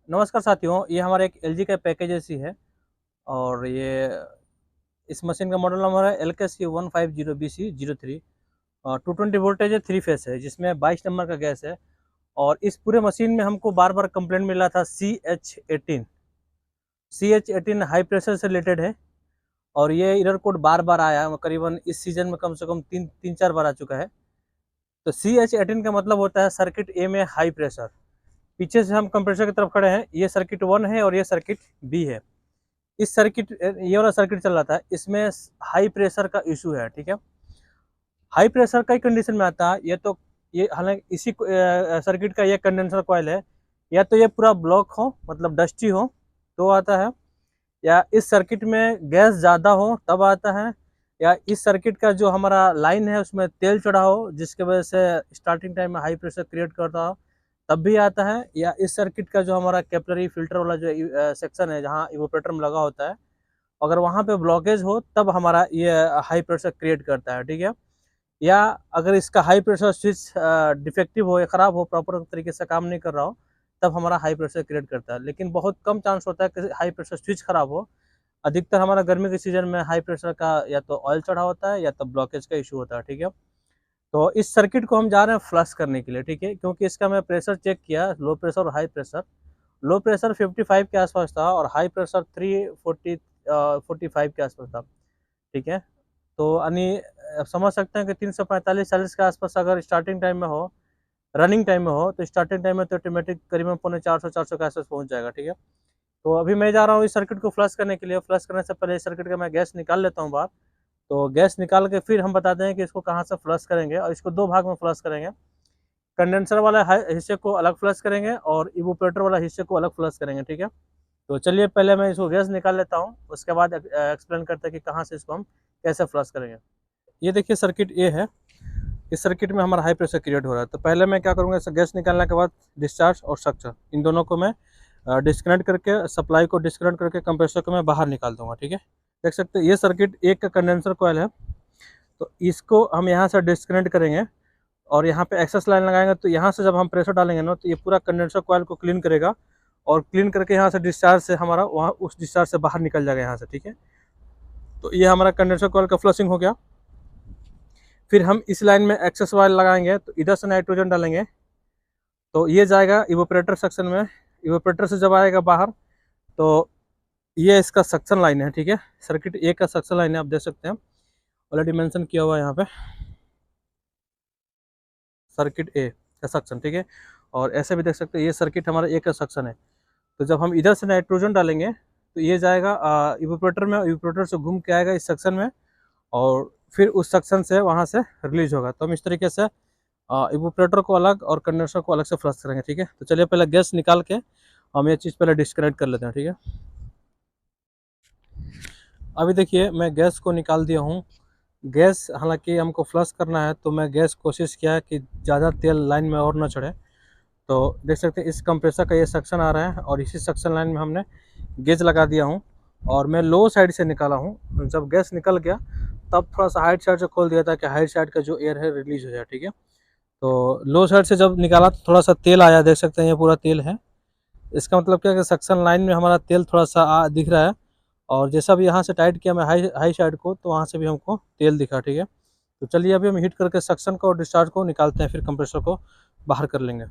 नमस्कार साथियों, ये हमारा एक एलजी का पैकेज एसी है और ये इस मशीन का मॉडल नंबर है LKC150BC03 और 220 वोल्टेज है, 3 फेस है, जिसमें 22 नंबर का गैस है। और इस पूरे मशीन में हमको बार बार कंप्लेंट मिला था CH18 हाई प्रेशर से रिलेटेड है। और ये एरर कोड बार बार आया है, करीबन इस सीजन में कम से कम तीन चार बार आ चुका है। तो CH18 का मतलब होता है सर्किट ए में हाई प्रेशर। पीछे से हम कंप्रेसर की तरफ खड़े हैं, ये सर्किट 1 है और ये सर्किट बी है। इस सर्किट ये वाला सर्किट चल रहा था, इसमें हाई प्रेशर का इशू है। ठीक है, हाई प्रेशर कई कंडीशन में आता है। ये हालांकि इसी सर्किट का ये कंडेंसर कॉइल है, या तो ये पूरा ब्लॉक हो, मतलब डस्टी हो तो आता है, या इस सर्किट में गैस ज़्यादा हो तब आता है, या इस सर्किट का जो हमारा लाइन है उसमें तेल चढ़ा हो जिसके वजह से स्टार्टिंग टाइम में हाई प्रेशर क्रिएट करता हो तब भी आता है, या इस सर्किट का जो हमारा कैपिलरी फिल्टर वाला जो सेक्शन है जहाँ इवोपरेटर में लगा होता है, अगर वहाँ पे ब्लॉकेज हो तब हमारा ये हाई प्रेशर क्रिएट करता है। ठीक है, या अगर इसका हाई प्रेशर स्विच डिफेक्टिव हो या ख़राब हो, प्रॉपर तरीके से काम नहीं कर रहा हो, तब हमारा हाई प्रेशर क्रिएट करता है। लेकिन बहुत कम चांस होता है कि हाई प्रेशर स्विच खराब हो। अधिकतर हमारा गर्मी के सीजन में हाई प्रेशर का या तो ऑयल चढ़ा होता है या तो ब्लॉकेज का इशू होता है। ठीक है, तो इस सर्किट को हम जा रहे हैं फ्लश करने के लिए। ठीक है, क्योंकि इसका मैं प्रेशर चेक किया, लो प्रेशर और हाई प्रेशर। लो प्रेशर 55 के आसपास था और हाई प्रेशर 345 के आसपास था। ठीक है, तो यानी आप समझ सकते हैं कि 345-40 के आसपास अगर स्टार्टिंग टाइम में हो, रनिंग टाइम में हो, तो स्टार्टिंग टाइम में तो ऑटोमेटिक करीबन पौने 400 के आसपास पहुंच जाएगा। ठीक है, तो अभी मैं जा रहा हूँ इस सर्किट को फ्लश करने के लिए। फ्लश करने से पहले इस सर्किट का मैं गैस निकाल लेता हूँ बाहर। तो गैस निकाल के फिर हम बताते हैं कि इसको कहाँ से फ्लश करेंगे, और इसको दो भाग में फ्लश करेंगे। कंडेंसर वाला हिस्से को अलग फ्लश करेंगे और इवोपरेटर वाला हिस्से को अलग फ्लश करेंगे। ठीक है, तो चलिए पहले मैं इसको गैस निकाल लेता हूँ, उसके बाद एक्सप्लेन करते हैं कि कहाँ से इसको हम कैसे फ्लश करेंगे। ये देखिए सर्किट ए है, इस सर्किट में हमारा हाई प्रेशर क्रिएट हो रहा है। तो पहले मैं क्या करूँगा, इसे गैस निकालने के बाद डिस्चार्ज और स्ट्रक्चर इन दोनों को मैं डिस्कनेक्ट करके, सप्लाई को डिस्कनेक्ट करके कंप्रेसर को मैं बाहर निकाल दूंगा। ठीक है, देख सकते हैं ये सर्किट एक का कंडेंसर कॉइल है, तो इसको हम यहाँ से डिस्कनेक्ट करेंगे और यहाँ पे एक्सेस लाइन लगाएंगे। तो यहाँ से जब हम प्रेशर डालेंगे ना, तो ये पूरा कंडेंसर कॉइल को क्लीन करेगा और क्लीन करके यहाँ से डिस्चार्ज से हमारा वहाँ उस डिस्चार्ज से बाहर निकल जाएगा यहाँ से। ठीक है, तो ये हमारा कंडेंसर कॉइल का फ्लशिंग हो गया। फिर हम इस लाइन में एक्सेस वायर लगाएंगे, तो इधर से नाइट्रोजन डालेंगे तो ये जाएगा इवोपरेटर सेक्शन में। इवोपरेटर से जब आएगा बाहर, तो ये इसका सक्शन लाइन है। ठीक है, सर्किट ए का सक्शन लाइन है, आप देख सकते हैं ऑलरेडी मेंशन किया हुआ है यहाँ पे सर्किट ए का सक्शन। ठीक है, और ऐसे भी देख सकते हैं ये सर्किट हमारा ए का सक्शन है। तो जब हम इधर से नाइट्रोजन डालेंगे तो ये जाएगा इवोपरेटर में, इवोपरेटर से घूम के आएगा इस सेक्शन में और फिर उस सेक्शन से वहाँ से रिलीज होगा। तो हम इस तरीके से इवोपरेटर को अलग और कंडेंसर को अलग से फ्लश करेंगे। ठीक है, तो चलिए पहले गैस निकाल के हम ये चीज़ पहले डिस्कनेक्ट कर लेते हैं। ठीक है, अभी देखिए मैं गैस को निकाल दिया हूँ। गैस हालांकि हमको फ्लश करना है, तो मैं गैस कोशिश किया कि ज़्यादा तेल लाइन में और ना चढ़े। तो देख सकते हैं इस कंप्रेसर का ये सेक्शन आ रहा है और इसी सेक्शन लाइन में हमने गेज लगा दिया हूँ और मैं लो साइड से निकाला हूँ। जब गैस निकल गया तब थोड़ा सा हाइट साइड से खोल दिया ताकि हाइट साइड का जो एयर है रिलीज हो जाए। ठीक है, तो लो साइड से जब निकाला तो थोड़ा सा तेल आया, देख सकते हैं ये पूरा तेल है। इसका मतलब क्या है कि सक्शन लाइन में हमारा तेल थोड़ा सा दिख रहा है, और जैसा भी यहाँ से टाइट किया मैं हाई हाई साइड को, तो वहाँ से भी हमको तेल दिखा। ठीक है, तो चलिए अभी हम हीट करके सक्शन को और डिस्चार्ज को निकालते हैं, फिर कंप्रेसर को बाहर कर लेंगे।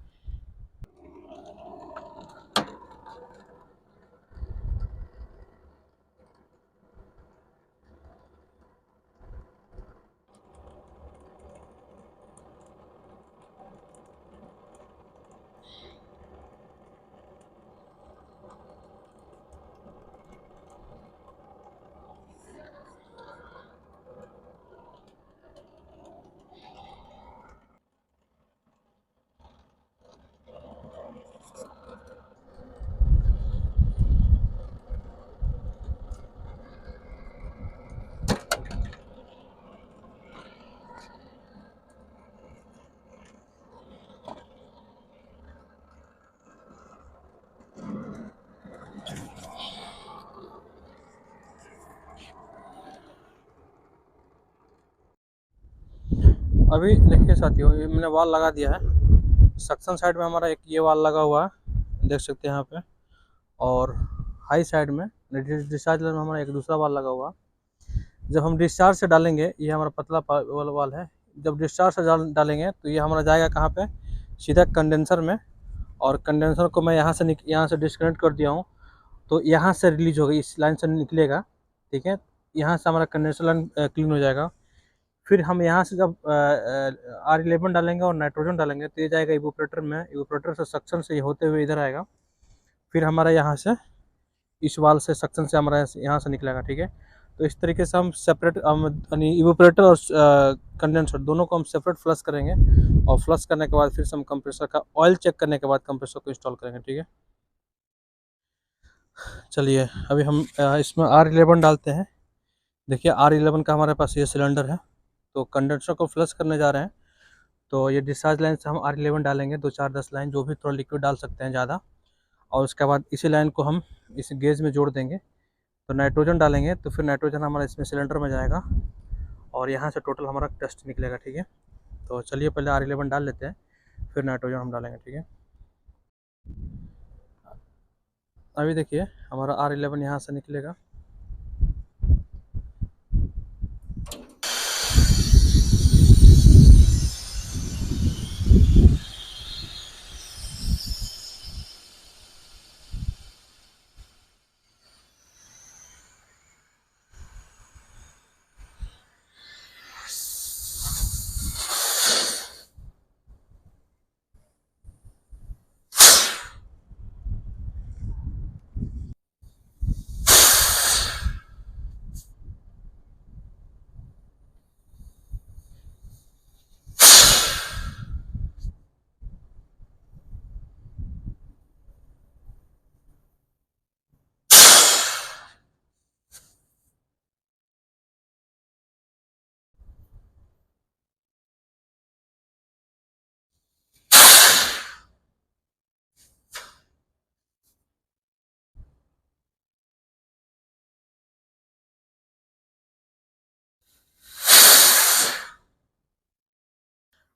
अभी देखिए साथियों, ये मैंने वाल लगा दिया है। सक्शन साइड में हमारा एक ये वाल लगा हुआ है, देख सकते हैं यहाँ पे। और हाई साइड में डिस्चार्ज लाइन में हमारा एक दूसरा वाल लगा हुआ। जब हम डिस्चार्ज से डालेंगे, ये हमारा पतला वाला वाल है, जब डिस्चार्ज से डालेंगे तो ये हमारा जाएगा कहाँ पे, सीधा कंडेंसर में। और कंडेंसर को मैं यहाँ से डिस्कनेक्ट कर दिया हूँ, तो यहाँ से रिलीज होगा, इस लाइन से निकलेगा, ठीक है। यहाँ से हमारा कंडेंसर लाइन क्लीन हो जाएगा। फिर हम यहाँ से जब R11 डालेंगे और नाइट्रोजन डालेंगे तो ये जाएगा इवोपरेटर में, इवोपरेटर से सक्शन से ये होते हुए इधर आएगा। फिर हमारा यहाँ से इस वाल से सक्शन से हमारा यहाँ से निकलेगा, ठीक है। तो इस तरीके से हम सेपरेट इवोपरेटर और कंडेंसर दोनों को हम सेपरेट फ्लश करेंगे। और फ्लश करने के बाद फिर से हम कंप्रेसर का ऑयल चेक करने के बाद कंप्रेसर को इंस्टॉल करेंगे, ठीक है। चलिए अभी हम इसमें R11 डालते हैं। देखिए R11 का हमारे पास ये सिलेंडर है, तो कंडेंसर को फ्लश करने जा रहे हैं। तो ये डिस्चार्ज लाइन से हम R11 डालेंगे, 2 4 10 लाइन, जो भी थोड़ा लिक्विड डाल सकते हैं ज़्यादा। और उसके बाद इसी लाइन को हम इस गेज में जोड़ देंगे। तो नाइट्रोजन डालेंगे तो फिर नाइट्रोजन हमारा इसमें सिलेंडर में जाएगा और यहाँ से टोटल हमारा टेस्ट निकलेगा, ठीक है। तो चलिए पहले R11 डाल लेते हैं, फिर नाइट्रोजन हम डालेंगे, ठीक है। अभी देखिए हमारा R11 यहाँ से निकलेगा।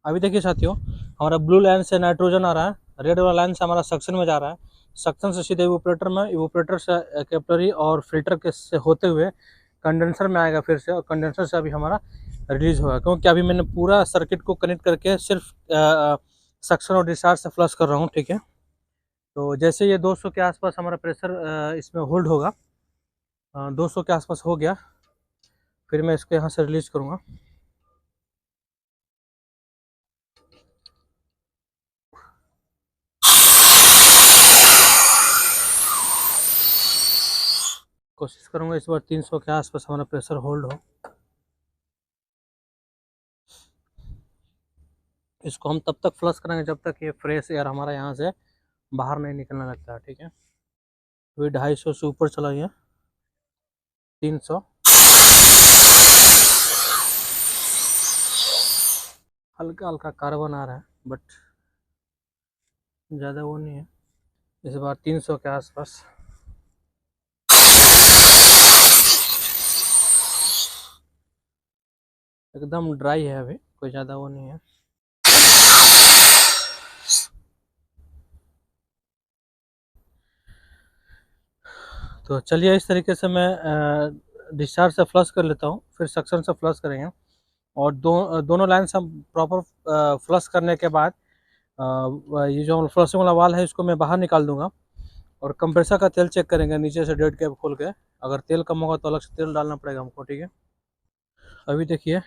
अभी देखिए साथियों, हमारा ब्लू लाइन से नाइट्रोजन आ रहा है, रेड वाला लाइन से हमारा सक्शन में जा रहा है, सक्शन से सीधे इवोपरेटर में, इवोपरेटर से कैपिलरी और फिल्टर के से होते हुए कंडेंसर में आएगा फिर से, और कंडेंसर से अभी हमारा रिलीज होगा। क्योंकि अभी मैंने पूरा सर्किट को कनेक्ट करके सिर्फ सक्शन और डिस्चार्ज से फ्लश कर रहा हूँ, ठीक है। तो जैसे ये 200 के आसपास हमारा प्रेशर इसमें होल्ड होगा, 200 के आसपास हो गया, फिर मैं इसको यहाँ से रिलीज करूँगा। कोशिश करूँगा इस बार 300 के आसपास हमारा प्रेशर होल्ड हो। इसको हम तब तक फ्लश करेंगे जब तक ये फ्रेश एयर हमारा यहाँ से बाहर नहीं निकलने लगता है, ठीक है। तो ये 250 से ऊपर चला गया, 300, हल्का हल्का कार्बन आ रहा है बट ज़्यादा वो नहीं है। इस बार 300 के आसपास। एकदम ड्राई है, अभी कोई ज़्यादा वो नहीं है। तो चलिए इस तरीके से मैं डिस्चार्ज से फ्लश कर लेता हूँ, फिर सक्शन से फ्लश करेंगे। और दोनों लाइन से हम प्रॉपर फ्लश करने के बाद ये जो फ्लशिंग वाला वाल है इसको मैं बाहर निकाल दूंगा। और कंप्रेसर का तेल चेक करेंगे नीचे से डेड कैप खोल के, अगर तेल कम होगा तो अलग से तेल डालना पड़ेगा हमको, ठीक है। अभी देखिए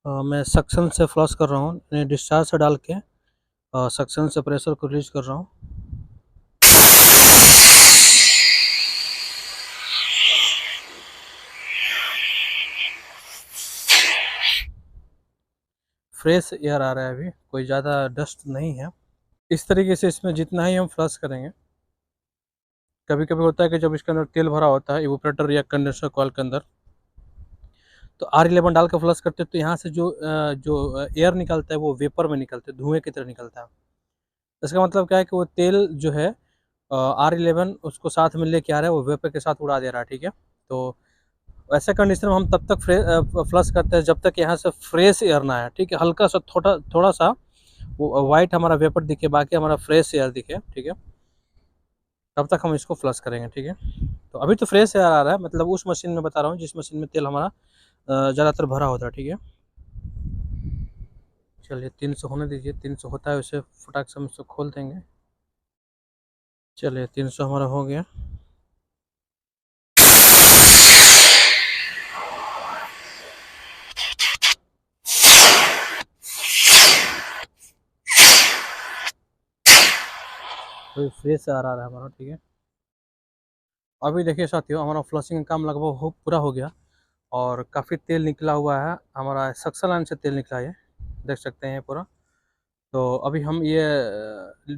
मैं सक्शन से फ्लश कर रहा हूँ, डिस्चार्ज से डाल के सक्शन से प्रेशर को रिलीज कर रहा हूँ। फ्रेश एयर आ रहा है, अभी कोई ज़्यादा डस्ट नहीं है। इस तरीके से इसमें जितना ही हम फ्लश करेंगे, कभी कभी होता है कि जब इसके अंदर तेल भरा होता है इवोपरेटर या कंडेंसर कॉइल के अंदर, तो R11 डाल के फ्लश करते हैं तो यहाँ से जो एयर निकलता है वो वेपर में निकलता है, धुएं की तरह निकलता है। इसका मतलब क्या है कि वो तेल जो है R11 उसको साथ में लेके आ रहा है, वो वेपर के साथ उड़ा दे रहा है, ठीक है। तो ऐसे कंडीशन में हम तब तक फ्लश करते हैं जब तक यहाँ से फ्रेश एयर ना आए, ठीक है। हल्का सा थोड़ा सा वो वाइट हमारा वेपर दिखे, बाकी हमारा फ्रेश एयर दिखे, ठीक है। तब तक हम इसको फ्लश करेंगे, ठीक है। तो अभी तो फ्रेश एयर आ रहा है, मतलब उस मशीन में बता रहा हूँ जिस मशीन में तेल हमारा ज़्यादातर भरा होता है, ठीक है। चलिए 300 होने दीजिए, 300 होता है उसे फटाक से हम इसको खोल देंगे। चलिए 300 हमारा हो गया। तो फ्रेश एयर आ रहा है हमारा, ठीक है। अभी देखिए साथियों, हमारा फ्लशिंग का काम लगभग पूरा हो गया और काफ़ी तेल निकला हुआ है हमारा, सक्शन लाइन से तेल निकला है, देख सकते हैं पूरा। तो अभी हम ये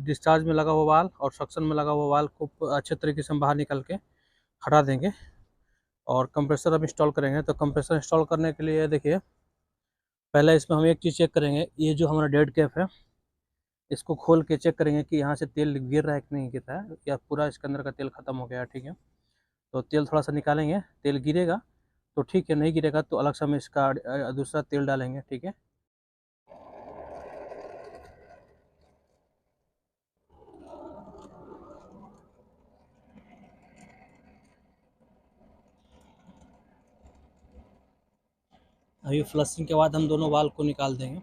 डिस्चार्ज में लगा हुआ वाल और सक्शन में लगा हुआ वाल को अच्छे तरीके से हम बाहर निकाल के हटा देंगे और कंप्रेसर अब इंस्टॉल करेंगे। तो कंप्रेसर इंस्टॉल करने के लिए देखिए, पहले इसमें हम एक चीज़ चेक करेंगे, ये जो हमारा डेड कैप है इसको खोल के चेक करेंगे कि यहाँ से तेल गिर रहा है कि नहीं गिर रहा है, या पूरा इसके अंदर का तेल खत्म हो गया है, ठीक है। तो तेल थोड़ा सा निकालेंगे, तेल गिरेगा तो ठीक है, नहीं गिरेगा तो अलग से हम इसका दूसरा तेल डालेंगे, ठीक है। अभी फ्लशिंग के बाद हम दोनों वाल को निकाल देंगे।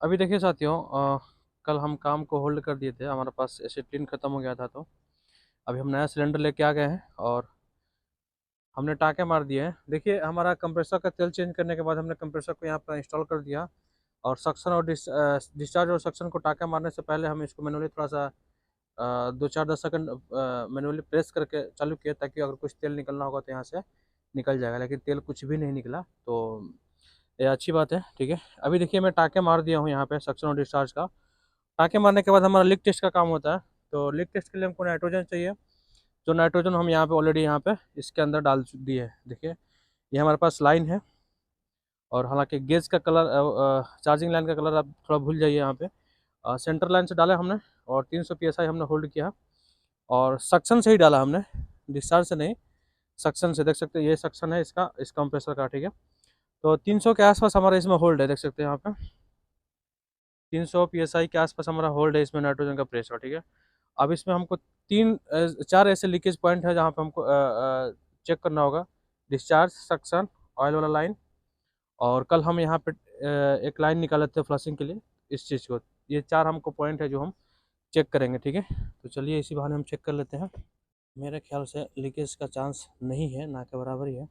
अभी देखिए साथियों, कल हम काम को होल्ड कर दिए थे, हमारे पास एसिटिलीन खत्म हो गया था, तो अभी हम नया सिलेंडर लेके आ गए हैं और हमने टाँके मार दिए हैं। देखिए हमारा कंप्रेसर का तेल चेंज करने के बाद हमने कंप्रेसर को यहाँ पर इंस्टॉल कर दिया और सक्शन और डिस्चार्ज और सक्शन को टाँका मारने से पहले हम इसको मैनुअली थोड़ा सा 2-4-10 सेकंड मैनुअली प्रेस करके चालू किया, ताकि अगर कुछ तेल निकलना होगा तो यहाँ से निकल जाएगा, लेकिन तेल कुछ भी नहीं निकला, तो ये अच्छी बात है, ठीक है। अभी देखिए मैं टाँके मार दिया हूँ यहाँ पे सक्शन और डिस्चार्ज का। टाँके मारने के बाद हमारा लीक टेस्ट का काम होता है। तो लीक टेस्ट के लिए हमको नाइट्रोजन चाहिए, जो नाइट्रोजन हम यहाँ पे ऑलरेडी यहाँ पे इसके अंदर डाल दिए है। देखिए ये हमारे पास लाइन है और हालांकि गेज का कलर, चार्जिंग लाइन का कलर आप थोड़ा भूल जाइए यहाँ पे। सेंटर लाइन से डाला हमने और 300 PSI हमने होल्ड किया और सक्शन से ही डाला हमने, डिस्चार्ज से नहीं, सक्शन से। देख सकते हैं ये सक्शन है इसका, इस कंप्रेसर का, ठीक है। तो 300 के आसपास हमारा इसमें होल्ड है, देख सकते हैं यहाँ पे 300 PSI के आसपास हमारा होल्ड है इसमें नाइट्रोजन का प्रेशर, ठीक है। अब इसमें हमको 4 ऐसे लीकेज पॉइंट है जहाँ पे हमको चेक करना होगा, डिस्चार्ज, सक्शन, ऑयल वाला लाइन, और कल हम यहाँ पे एक लाइन निकाले थे फ्लशिंग के लिए, इस चीज़ को। ये 4 हमको पॉइंट है जो हम चेक करेंगे, ठीक है। तो चलिए इसी बहाने हम चेक कर लेते हैं। मेरे ख्याल से लीकेज का चांस नहीं है, ना के बराबर ही है,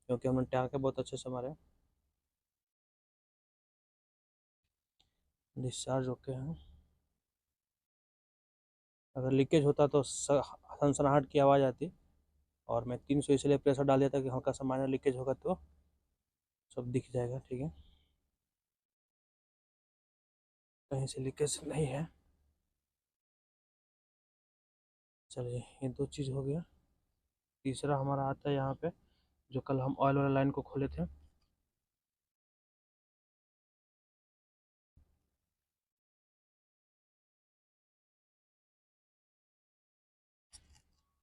क्योंकि हमने टाँके बहुत अच्छे से मारे। डिस्चार्ज ओके है। अगर लीकेज होता तो सनसनाहट की आवाज़ आती, और मैं 300 इसलिए प्रेशर डाल दिया था कि हल्का सा माइनर लीकेज होगा तो सब दिख जाएगा, ठीक है। कहीं से लीकेज नहीं है। चलिए ये 2 चीज़ हो गया। तीसरा हमारा आता है यहाँ पे, जो कल हम ऑयल वाला लाइन को खोले थे।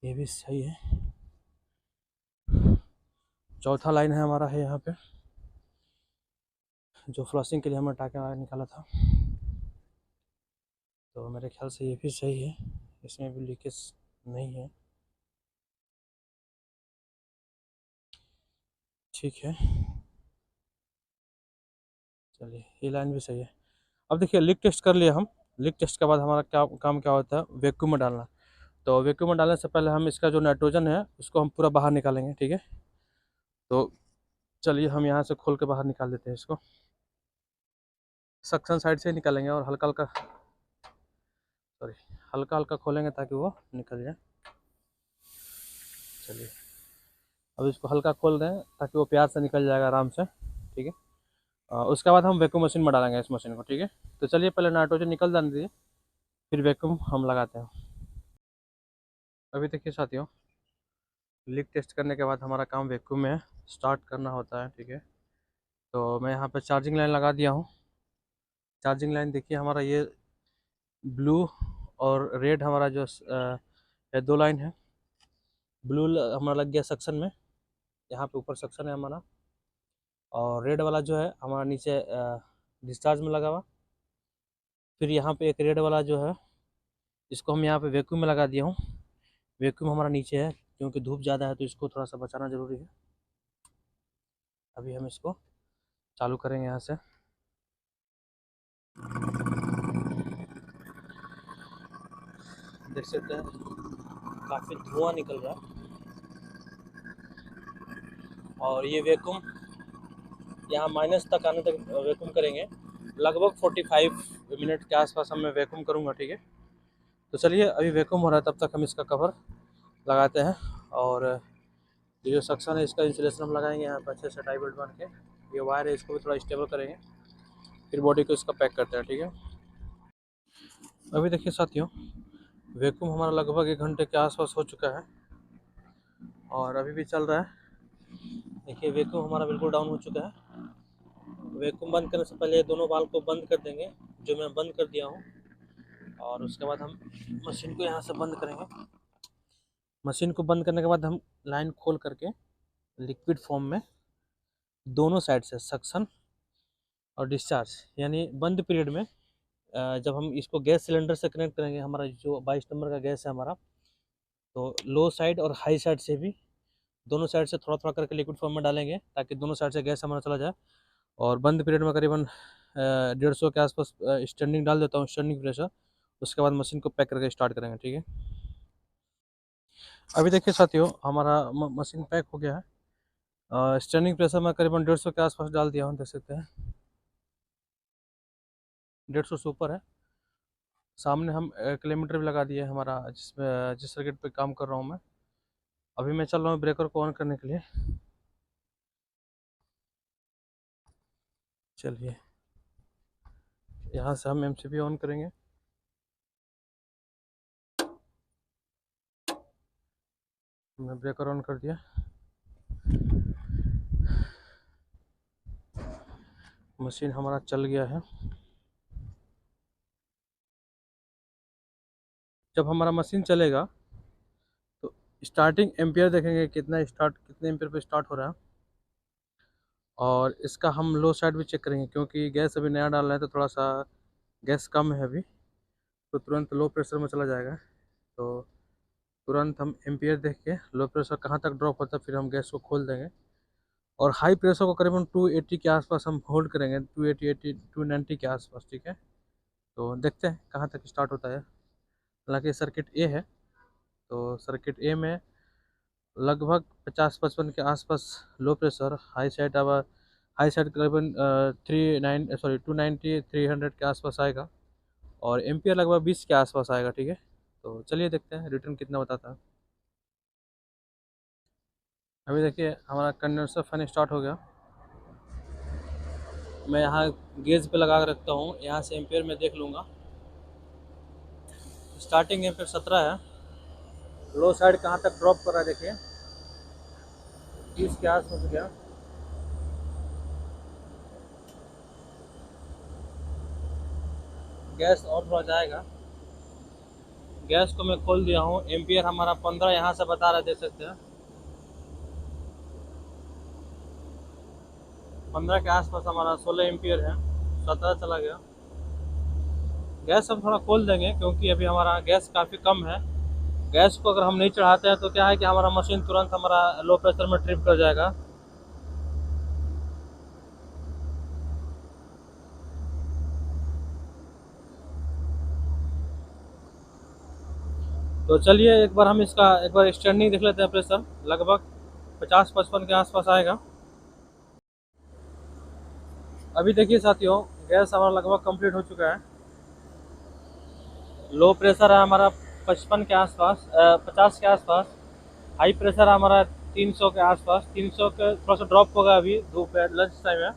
ये भी सही है। चौथा लाइन है हमारा है यहाँ पे, जो फ्लॉसिंग के लिए हमने टाँका निकाला था, तो मेरे ख्याल से ये भी सही है, इसमें भी लीकेज नहीं है। ठीक है, चलिए ये लाइन भी सही है। अब देखिए लीक टेस्ट कर लिया हम। लीक टेस्ट के बाद हमारा क्या काम क्या होता है, वैक्यूम में डालना। तो वैक्यूम में डालने से पहले हम इसका जो नाइट्रोजन है उसको हम पूरा बाहर निकालेंगे। ठीक है, तो चलिए हम यहाँ से खोल के बाहर निकाल देते हैं इसको। सक्शन साइड से ही निकालेंगे और हल्का हल्का, सॉरी, हल्का हल्का खोलेंगे ताकि वो निकल जाए। चलिए अब इसको हल्का खोल दें ताकि वो प्यार से निकल जाएगा आराम से। ठीक है, उसके बाद हम वैक्यूम मशीन में डालेंगे इस मशीन को। ठीक है, तो चलिए पहले नाइट्रोजन निकल जाने दीजिए, फिर वैक्यूम हम लगाते हैं। अभी देखिए साथियों, लीक टेस्ट करने के बाद हमारा काम वैक्यूम में स्टार्ट करना होता है। ठीक है, तो मैं यहाँ पे चार्जिंग लाइन लगा दिया हूँ। चार्जिंग लाइन देखिए हमारा ये ब्लू और रेड हमारा जो ये दो लाइन है। ब्लू हमारा लग गया सक्शन में, यहाँ पे ऊपर सक्शन है हमारा, और रेड वाला जो है हमारा नीचे डिस्चार्ज में लगा हुआ। फिर यहाँ पे एक रेड वाला जो है इसको हम यहाँ पे वैक्यूम में लगा दिया हूँ। वैक्यूम हमारा नीचे है क्योंकि धूप ज़्यादा है तो इसको थोड़ा सा बचाना ज़रूरी है। अभी हम इसको चालू करेंगे यहाँ से। देख सकते हैं काफ़ी धुआं निकल रहा है, और ये वैक्यूम यहाँ माइनस तक आने तक वैक्यूम करेंगे। लगभग 45 मिनट के आसपास हम मैं वैक्यूम करूँगा। ठीक है, तो चलिए अभी वैक्यूम हो रहा है, तब तक हम इसका कवर लगाते हैं। और ये जो सक्शन है इसका इंसुलेशन हम लगाएंगे यहाँ पर अच्छे से टाई बेल्ट बन के। ये वायर है इसको भी थोड़ा स्टेबल करेंगे, फिर बॉडी को इसका पैक करते हैं। ठीक है, अभी देखिए साथियों, वैक्यूम हमारा लगभग 1 घंटे के आसपास हो चुका है और अभी भी चल रहा है। देखिए वैक्यूम हमारा बिल्कुल डाउन हो चुका है। वैक्यूम बंद करने से पहले दोनों वाल्व को बंद कर देंगे, जो मैं बंद कर दिया हूँ, और उसके बाद हम मशीन को यहाँ से बंद करेंगे। मशीन को बंद करने के बाद हम लाइन खोल करके लिक्विड फॉर्म में दोनों साइड से सक्शन और डिस्चार्ज, यानी बंद पीरियड में जब हम इसको गैस सिलेंडर से कनेक्ट करेंगे, हमारा जो 22 नंबर का गैस है हमारा, तो लो साइड और हाई साइड से भी दोनों साइड से थोड़ा थोड़ा करके लिक्विड फॉर्म में डालेंगे ताकि दोनों साइड से गैस हमारा चला जाए। और बंद पीरियड में करीबन 150 के आसपास स्टैंडिंग डाल देता हूँ, स्टैंडिंग प्रेशर। उसके बाद मशीन को पैक करके स्टार्ट करेंगे। ठीक है, अभी देखिए साथियों हमारा मशीन पैक हो गया है। स्टैंडिंग प्रेशर में करीबन 150 के आसपास डाल दिया हूँ, देख सकते हैं 150 से ऊपर है। सामने हम किलोमीटर भी लगा दिए हमारा, जिस सर्किट पे काम कर रहा हूँ मैं। अभी मैं चल रहा हूँ ब्रेकर को ऑन करने के लिए। चलिए यहाँ से हम एमसीबी ऑन करेंगे। हमने ब्रेकर ऑन कर दिया, मशीन हमारा चल गया है। जब हमारा मशीन चलेगा तो स्टार्टिंग एम्पियर देखेंगे कितने एम्पियर पे स्टार्ट हो रहा है। और इसका हम लो साइड भी चेक करेंगे क्योंकि गैस अभी नया डाल रहे हैं तो थोड़ा सा गैस कम है अभी, तो तुरंत लो प्रेशर में चला जाएगा। तो तुरंत हम एम्पियर देख के लो प्रेशर कहाँ तक ड्रॉप होता है फिर हम गैस को खोल देंगे। और हाई प्रेशर को करीबन 280 के आसपास हम होल्ड करेंगे, 280 290 के आसपास। ठीक है, तो देखते हैं कहाँ तक स्टार्ट होता है। हालांकि सर्किट ए है, तो सर्किट ए में लगभग 50-55 के आसपास लो प्रेशर, हाई साइड करीबन 290 के आसपास आएगा, और एम्पियर लगभग 20 के आसपास आएगा। ठीक है, तो चलिए देखते हैं रिटर्न कितना बताता है। अभी देखिए हमारा कंडेंसर फैन स्टार्ट हो गया। मैं यहाँ गेज पे लगा कर रखता हूँ, यहाँ से एम्पियर में देख लूँगा। स्टार्टिंग एम्पियर 17 है। लो साइड कहाँ तक ड्रॉप कर रहा है देखिए, 30 के आसपास हो गया। गैस और थोड़ा जाएगा। गैस को मैं खोल दिया हूँ, एम्पियर हमारा 15 यहाँ से बता रहा है, देख सकते हैं 15 के आसपास हमारा 16 एम्पियर है, 17 चला गया। गैस हम थोड़ा खोल देंगे क्योंकि अभी हमारा गैस काफ़ी कम है। गैस को अगर हम नहीं चढ़ाते हैं तो क्या है कि हमारा मशीन तुरंत हमारा लो प्रेशर में ट्रिप कर जाएगा। तो चलिए एक बार हम इसका एक बार एक्सटेंडिंग देख लेते हैं। प्रेशर लगभग 50-55 के आसपास आएगा। अभी देखिए साथियों, गैस हमारा लगभग कंप्लीट हो चुका है। लो प्रेशर है हमारा 55 के आसपास, 50 के आसपास। हाई प्रेशर हमारा 300 के आसपास। 300 के थोड़ा सा ड्रॉप होगा, अभी धूप है, लंच टाइम है।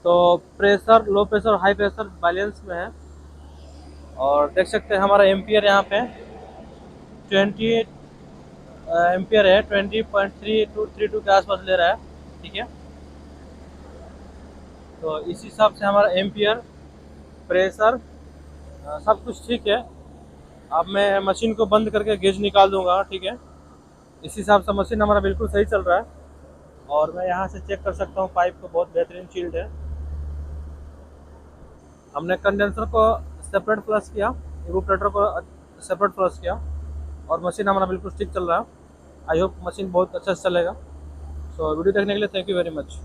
तो प्रेशर, लो प्रेशर और हाई प्रेशर बैलेंस में है। और देख सकते हैं हमारा एम्पियर यहाँ पे 20 एम्पियर है, 20.32 के आसपास ले रहा है। ठीक है, तो इस हिसाब से हमारा एम्पियर, प्रेशर, सब कुछ ठीक है। अब मैं मशीन को बंद करके गेज निकाल दूंगा। ठीक है, इस हिसाब से मशीन हमारा बिल्कुल सही चल रहा है। और मैं यहाँ से चेक कर सकता हूँ, पाइप को बहुत बेहतरीन चिल्ड है। हमने कंडेंसर को सेपरेट फ्लश किया, इवोपरेटर को सेपरेट फ्लश किया, और मशीन हमारा बिल्कुल ठीक चल रहा है। आई होप मशीन बहुत अच्छा से चलेगा। सो वीडियो देखने के लिए थैंक यू वेरी मच।